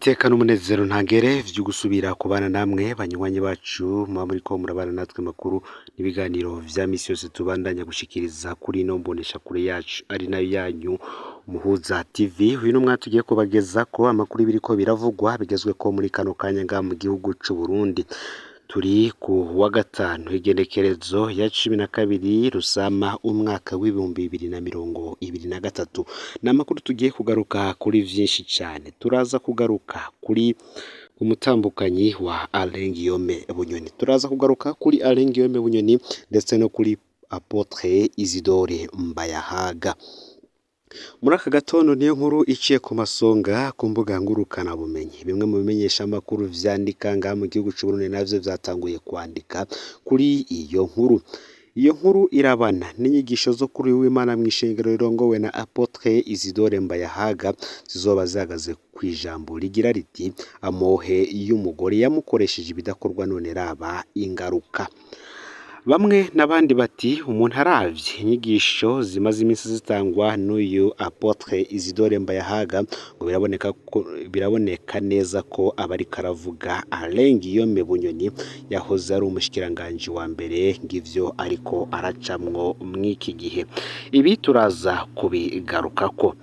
iteka n'umunezero ntangere vyo gusubira kubana namwe banywanyi bacu muba muriko murabana natwe makuru n'ibiganiro vya misi yose tubandanya gushikiriza kuri ino mbonesha kure yacu ari nayo yanyu Muhuza TV. Uyu numwe tugiye kubageza ko amakuru biriko biravugwa bigezwe ko muri kano kanya nga mu gihugu c'u Burundi. Turi ku wa gatanu igenekerezo ya 12 Rusama umwaka w'ibihumbi 2023. Namakuru tugiye kugaruka kuri vyinshi cyane. Turaza kugaruka kuri umutambukanyi wa Guillaume Bunyoni. Turaza kugaruka kuri Guillaume Bunyoni ndetse no kuri Apotre Mbayahaga. Muri aka gatondo niyo nkuru iciye ku masonga ku mbuga ngurukana bumenyi. Bimwe mu bimenyesha amakuru vyandika nga mu gihugu c'u Burundi navyo vyatanguye kwandika kuri iyo nkuru. Iyo nkuru irabana n'inyigisho zo kuri w'Imana mw'ishengero rirongowe na Apotre Mbayahaga zizoba zagaze kwijambo rigira riti amohe y'umugore yamukoresheje ibidakorwa none raba ingaruka. Bamwe nabandi bati umuntu aravye inyigisho zimaze iminsi zitangwa n'uyu Apotre Mbayahaga ngo biraboneka neza ko abari karavuga Guillaume Bunyoni yahoze ari umushikiranganje wa mbere ngivyo ariko aracamwo mw'iki gihe. Ibi turaza kubigarukako.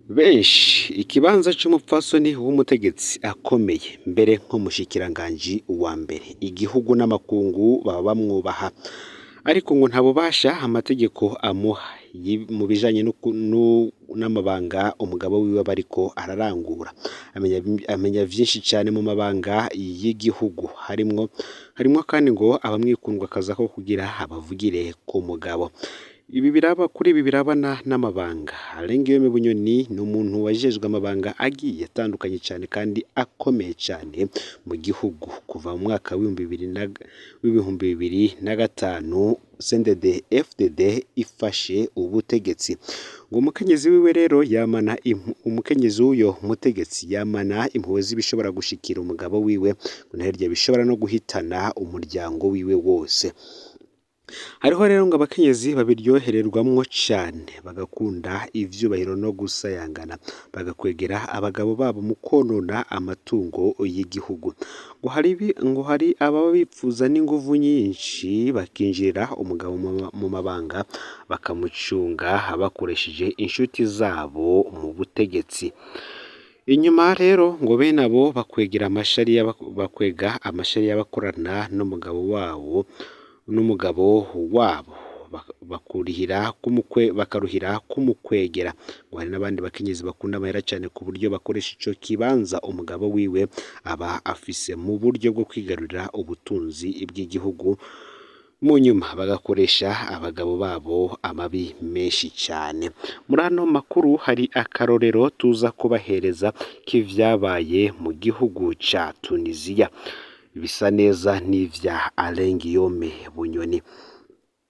Benshi ikibanza c'umupfasoni w'umutegetsi akomeye mbere nk'umushikiranganje wa mbere igihugu n'amakungu baba bamwubaha, ariko ngo ntabubasha amategeko amuha mu bijanye n'amabanga umugabo wiwe bariko ararangura. Amenya vyinshi cyane mu mabanga y'igihugu harimwo kandi ngo abamwikundwa akaza ko kugira abavugire ku mugabo. Ibi birabana n'amabanga. Guillaume Bunyoni ni umuntu wajejwe amabanga agiye atandukanye cyane kandi akomeye cyane mu gihugu kuva mu mwaka w'ibihumbi 2005 CNDD FDD ifashe ubutegetsi. Ngo umukenyezi wiwe rero umukenyezi w'uyo mutegetsi yamana impuhwe z'ibishobora gushikira umugabo wiwe ngo naherye bishobora no guhitana umuryango wiwe wose. Hariho rero ngo abakenyezi babiryohererwamwo cyane bagakunda ivyubahiro no gusayangana bagakwegera abagabo babo mu konona amatungo y'igihugu. Ngo hari ababa bipfuza n'inguvu nyinshi bakinjirira umugabo mu mabanga bakamucunga bakoresheje inshuti zabo mu butegetsi. Inyuma rero ngo bene abo bakwega amashari y'abakorana n'umugabo wabo bakaruhira kumukwegera. Ngo hari n'abandi bakenyezi bakunda amahera cyane ku buryo bakoresha ico kibanza umugabo wiwe aba afise mu buryo bwo kwigarurira ubutunzi bw'igihugu, mu nyuma bagakoresha abagabo babo amabi menshi cyane. Muri ano makuru hari akarorero tuza kubahereza k'ivyabaye mu gihugu ca Tunisia bisa neza n'ivya Guillaume Bunyoni.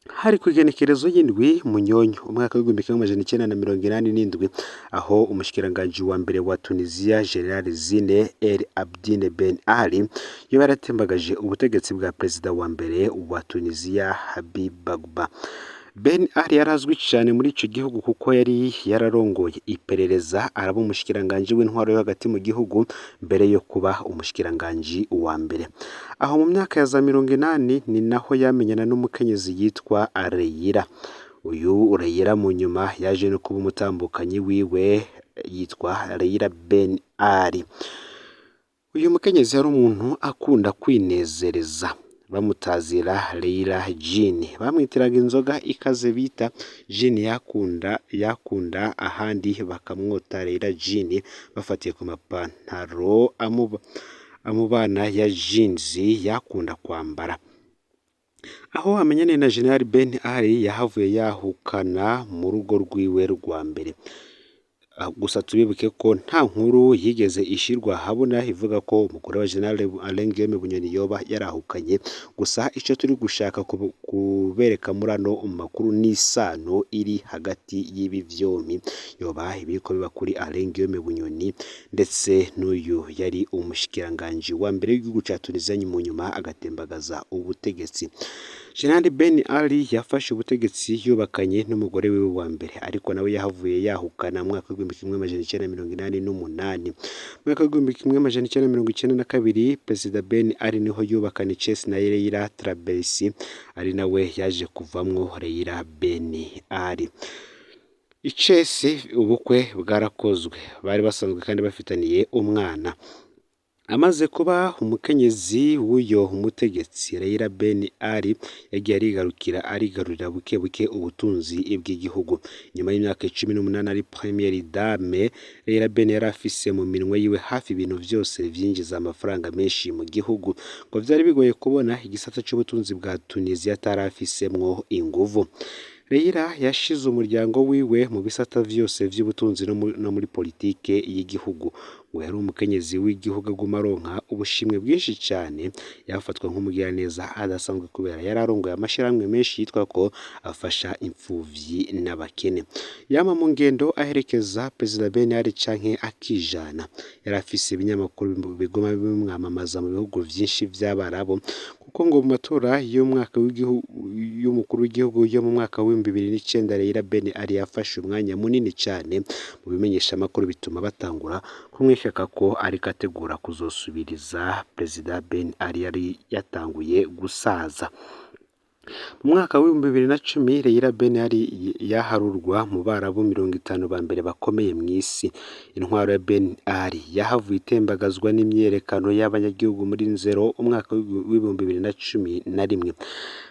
Hari kwigenekerezo y'indwi Munyonyo umwaka w'1987 aho umushikiranganje wa mbere wa Tunisia General Zine El Abdine Ben Ali yaratembagaje ubutegetsi bwa president wa mbere wa Tunisia Habib Bagba. Ben Ali yarazwi cyane muri ico gihugu kuko yari yararongoye iperereza araba umushikiranganje w'intwaro yo hagati mu gihugu mbere yo kuba umushikiranganje wa mbere. Aho mu myaka ya za 80 ni naho yamenyana n'umukenyezi yitwa Areyira. Uyu Areyira mu nyuma yaje no kuba umutambukanyi wiwe yitwa Areyira Ben Ali. Uyu mukenyezi yari umuntu akunda kwinezereza bamutazira Leila Jini, bamwitiraga inzoga ikaze bita Jini yakunda ahandi bakamwota Leila Jini bafatiye ku mapantaro amubana ya jeans yakunda kwambara. Aho amenyane na General Ben Ali yahavuye yahukana mu rugo rwiwe rwa mbere. Gusa tubibuke ko nta nkuru yigeze ishirwa habona ivuga ko umukuru wa General Guillaume Bunyoni yoba yarahukanye. Gusa ico turi gushaka kubereka muri ano makuru n'isano iri hagati y'ibi vyompi yoba ibiko biba kuri Guillaume Bunyoni ndetse n'uyu yari umushikiranganje wa mbere w'igihugu ca Tunisia mu nyuma agatembagaza ubutegetsi. Jenerali Ben Ali yafashe ubutegetsi yubakanye n'umugore we wa mbere, ariko nawe yahavuye yahukana mu mwaka w'1988. Mu mwaka w'1992 Perezida Ben Ali niho yubakana icesi na Leila Trabelsi, ari nawe yaje kuvamwo Leila Ben Ali. Icesi ubukwe bwarakozwe, bari basanzwe kandi bafitaniye umwana. Amaze kuba umukenyezi w'uyo umutegetsi, Leila Ben Ali yagiye arigarurira buke buke ubutunzi bw'igihugu. Nyuma y'imyaka 18 ari première dame, Leila Ben yari afise mu minwe yiwe hafi ibintu vyose vyinjiza amafaranga menshi mu gihugu, ngo vyari bigoye kubona igisata c'ubutunzi bwa Tunisia atarafisemwo inguvu. Leila yashize umuryango wiwe mu bisata vyose vy'ubutunzi no muri politike y'igihugu, ngo yari umukenyezi w'igihugu aguma aronka ubushimwe bwinshi cyane, yafatwa nk'umugiraneza adasanzwe kubera yari arongoye amashirahamwe menshi yitwa ko afasha imfuvyi n'abakene. Yama mu ngendo aherekeza Perezida Ben Ali canke akijana, yari afise ibinyamakuru bigoma bimwamamaza mu bihugu vyinshi vy'Abarabo, kuko ngo mu matora y'umwaka y'umukuru w'igihugu yo mu mwaka wa 2009 Leila Ben Ali yafashe umwanya munini cyane mu bimenyesha amakuru, bituma batangura kumwishaka ko ariko ategura kuzosubiriza Perezida Ben Ali yari yatanguye gusaza. Mu mwaka wa 2010 Leila Ben Ali yaharurwa mu Barabu 50 ba mbere bakomeye mw'isi. Intwaro ya Ben Ali yahavuye itembagazwa n'imyerekano y'abanyagihugu muri Nzero umwaka wa 2011.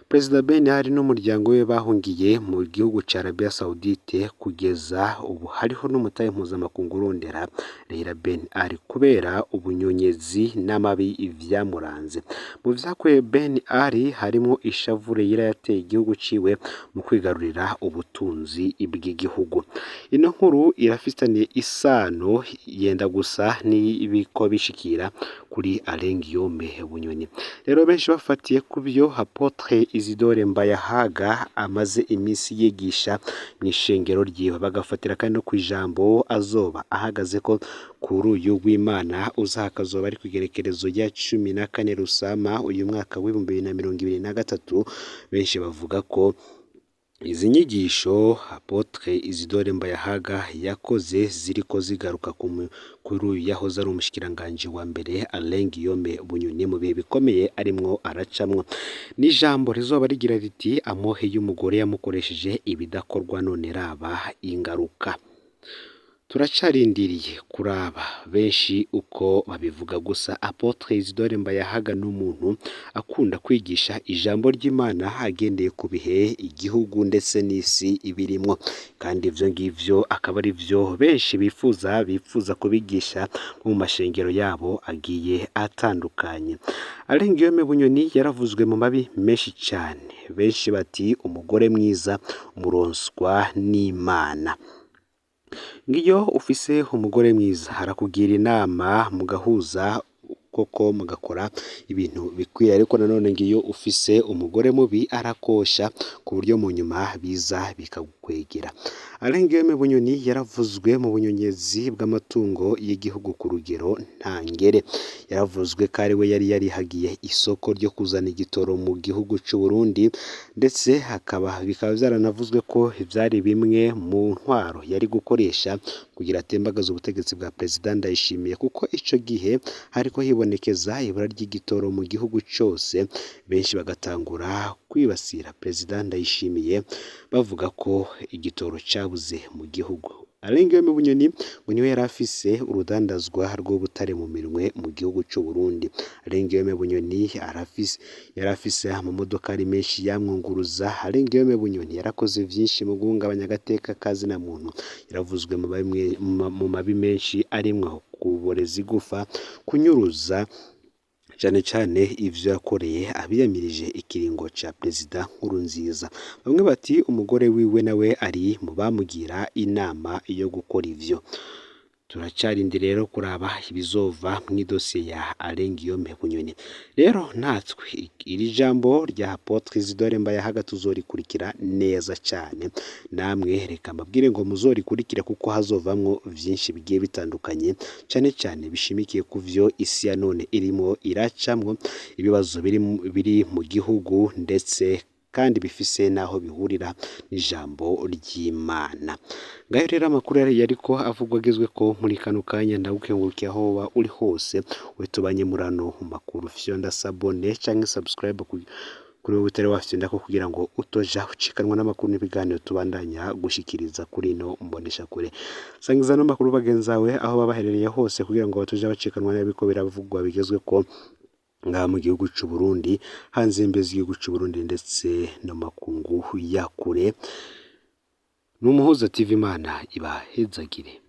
Perezida Ben Ali n'umuryango we bahungiye mu gihugu ca Arabia Saudite, kugeza ubu hariho n'umutahe mpuzamakungu urondera Leila Ben Ali kubera ubunyonyezi n'amabi vyamuranze. Mu vyakorewe Ben Ali harimo ishavu Leila yateye igihugu ciwe mu kwigarurira ubutunzi bw'igihugu. Ino nkuru irafitaniye isano yenda gusa n'ibiko bishikira kuri Guillaume Bunyoni. Rero benshi bafatiye kubyo Apotre Mbayahaga amaze iminsi yigisha mu ishengero ryiwe, bagafatira kandi no kwijambo azoba ahagaze ko kuri uyu w'Imana uzakazoba ari kugerekerezo ya 14 Rusama uyu mwaka wa 2023. Benshi bavuga ko izi nyigisho Apotre Mbayahaga yakoze ziriko zigaruka kuri uyu yahoze ari umushikiranganje wa mbere Guillaume Bunyoni mu bihe bikomeye arimwo aracamwo. N'ijambo rizoba rigira riti amohe y'umugore yamukoresheje ibidakorwa none raba ingaruka. Turacarindiriye kuraba benshi uko babivuga, gusa Apotre Mbayahaga n'umuntu akunda kwigisha ijambo ry'Imana agendeye ku bihe igihugu ndetse n'isi ibirimwo, kandi ivyo ngivyo akaba ari vyo benshi bifuza kubigisha mu mashengero yabo agiye atandukanye. Guillaume Bunyoni yaravuzwe mu mabi menshi cyane, benshi bati umugore mwiza umuronswa n'Imana. Ngiyo ufise umugore mwiza harakugira inama mugahuza koko mugakora ibintu bikwiye, ariko nanone ngiyo ufise umugore mubi arakosha ku buryo mu nyuma biza bikagukwegera. Guillaume Bunyoni yaravuzwe mu bunyonyezi bw'amatungo y'igihugu ku rugero ntangere. Yaravuzwe ko ari we yari yarihagiye isoko ryo kuzana igitoro mu gihugu cy'u Burundi, ndetse bikaba byaranavuzwe ko byari bimwe mu ntwaro yari gukoresha kugira atembagaza ubutegetsi bwa Perezida Ndayishimiye, kuko ico gihe hariko hibonekeza ibura ry'igitoro mu gihugu cyose. Benshi bagatangura kwibasira Perezida Ndayishimiye bavuga ko igitoro cabuze mu gihugu. Guillaume Bunyoni ngo niwe yari afise urudandazwa rw'ubutare mu minwe mu gihugu cy'u Burundi. Guillaume Bunyoni yari afise amamodoka ari menshi yamwunguruza. Guillaume Bunyoni yarakoze vyinshi mu guhungabanya agateka kazina muntu. Yaravuzwe mu mabi menshi arimwo kuboreza igufa, kunyuruza, cyane cyane ivyo yakoreye abiyamirije ikiringo ca Perezida Nkurunziza. Bamwe bati umugore wiwe nawe ari mu bamugira inama yo gukora ivyo. Turacarindi rero kuraba ibizova mw'idosiye ya Guillaume Bunyoni. Rero natwe iri jambo rya Apotre Mbayahaga tuzorikurikira neza cyane. Namwe reka mbabwire ngo muzorikurikira kuko hazovamwo vyinshi bigiye bitandukanye, cyane cyane bishimikiye ku vyo isi ya none irimo iracamwo, ibibazo biri mu gihugu ndetse kandi bifise naho bihurira n'ijambo ry'Imana. Ngayo rero amakuru yariko avugwa agezwe ko muri kano kanya ndagukengurukiye aho woba uri hose wetubanye murano makuru fyonda sabone canke subscribe kuri wowe utari wafite ko kugira ngo utoja ucikanwa n'amakuru n'ibiganiro tubandanya gushikiriza kuri no mbonesha kure. Sangiza no makuru bagenzawe aho babaherereye hose kugira ngo batoja bacikanwa n'abiko biravugwa bigezwe ko nga mu gihugu c'u Burundi, hanze imbezi y'igihugu c'u Burundi ndetse no makungu ya kure. Numuhuza TV Imana ibahezagire.